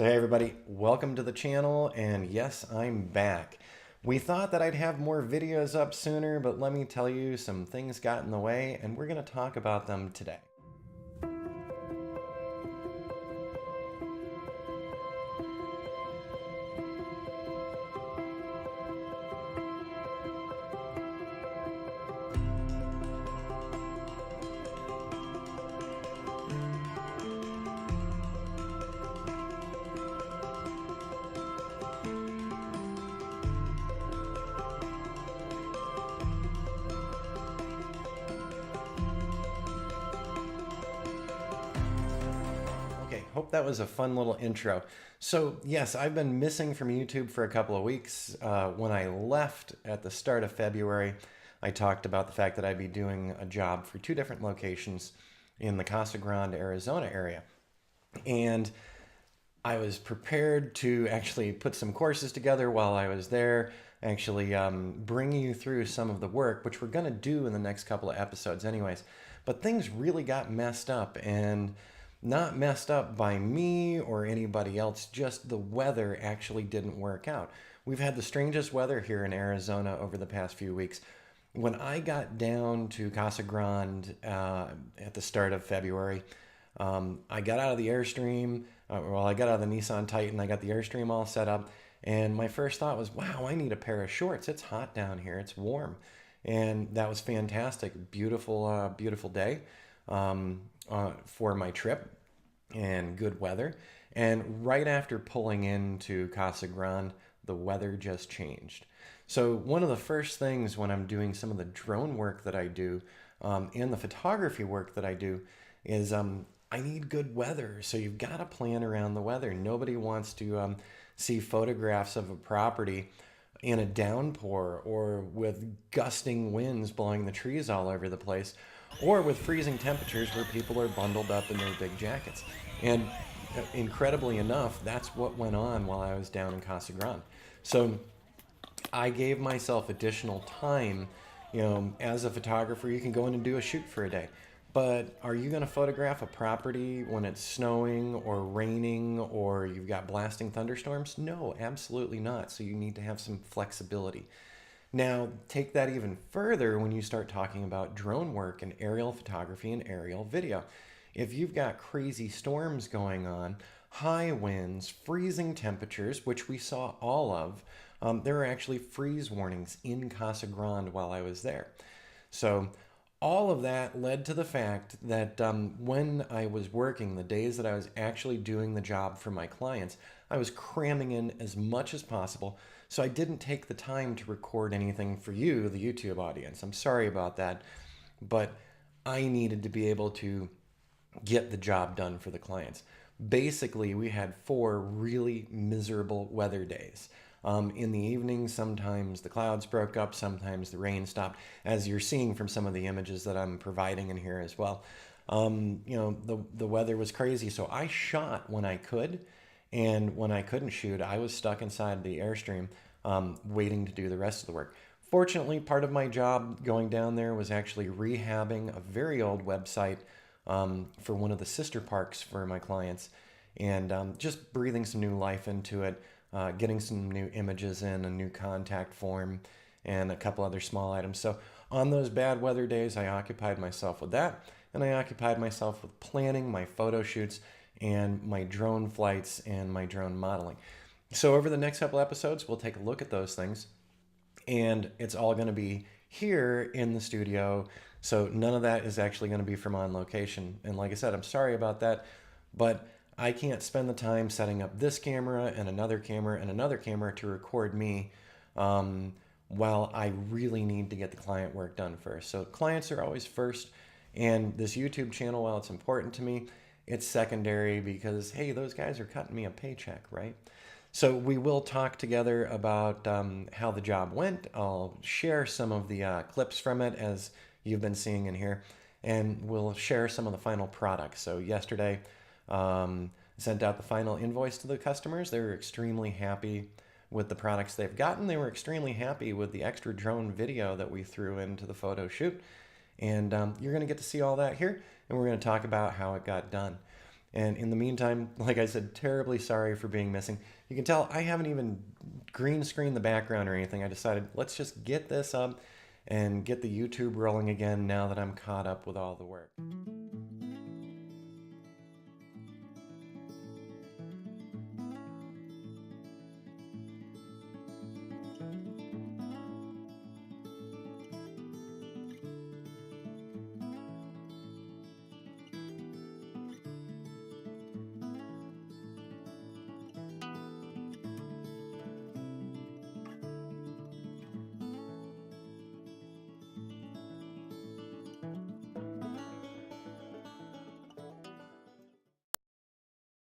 So hey everybody, welcome to the channel, and yes, I'm back. We thought that I'd have more videos up sooner, but let me tell you, some things got in the way, and we're going to talk about them today. Okay, hope that was a fun little intro. So yes, I've been missing from YouTube for a couple of weeks. When I left at the start of February, I talked about the fact that I'd be doing a job for two different locations in the Casa Grande, Arizona area. And I was prepared to actually put some courses together while I was there, actually bring you through some of the work, which we're going to do in the next couple of episodes anyways. But things really got messed up, and not messed up by me or anybody else, just the weather actually didn't work out. We've had the strangest weather here in Arizona over the past few weeks. When I got down to Casa Grande at the start of February, I got out of the Airstream. I got out of the Nissan Titan. I got the Airstream all set up. And my first thought was, wow, I need a pair of shorts. It's hot down here. It's warm. And that was fantastic. Beautiful, beautiful day for my trip, and good weather. And right after pulling into Casa Grande, the weather just changed. So one of the first things when I'm doing some of the drone work that I do and the photography work that I do is I need good weather. So you've got to plan around the weather. Nobody wants to see photographs of a property in a downpour, or with gusting winds blowing the trees all over the place, or with freezing temperatures where people are bundled up in their big jackets. And incredibly enough, that's what went on while I was down in Casa Grande. So I gave myself additional time. As a photographer, you can go in and do a shoot for a day. But are you going to photograph a property when it's snowing or raining or you've got blasting thunderstorms? No, absolutely not. So you need to have some flexibility. Now, take that even further when you start talking about drone work and aerial photography and aerial video. If you've got crazy storms going on, high winds, freezing temperatures, which we saw all of, there were actually freeze warnings in Casa Grande while I was there. So all of that led to the fact that when I was working, the days that I was actually doing the job for my clients, I was cramming in as much as possible. So I didn't take the time to record anything for you, the YouTube audience. I'm sorry about that, but I needed to be able to get the job done for the clients. Basically, we had 4 really miserable weather days. In the evening, sometimes the clouds broke up, sometimes the rain stopped, as you're seeing from some of the images that I'm providing in here as well. The weather was crazy, so I shot when I could, and when I couldn't shoot, I was stuck inside the Airstream waiting to do the rest of the work. Fortunately, part of my job going down there was actually rehabbing a very old website for one of the sister parks for my clients, and just breathing some new life into it. Getting some new images in, a new contact form, and a couple other small items. So on those bad weather days, I occupied myself with that, and I occupied myself with planning my photo shoots and my drone flights and my drone modeling. So over the next couple episodes, we'll take a look at those things, and it's all going to be here in the studio. So none of that is actually going to be from on location. And like I said, I'm sorry about that, but I can't spend the time setting up this camera and another camera and another camera to record me while I really need to get the client work done first. So clients are always first, and this YouTube channel, while it's important to me, it's secondary because, hey, those guys are cutting me a paycheck, right? So we will talk together about how the job went. I'll share some of the clips from it, as you've been seeing in here, and we'll share some of the final products. So yesterday, sent out the final invoice to the customers. They were extremely happy with the products they've gotten. They were extremely happy with the extra drone video that we threw into the photo shoot. And you're going to get to see all that here, and we're going to talk about how it got done. And in the meantime, like I said, terribly sorry for being missing. You can tell I haven't even green screened the background or anything. I decided let's just get this up and get the YouTube rolling again now that I'm caught up with all the work.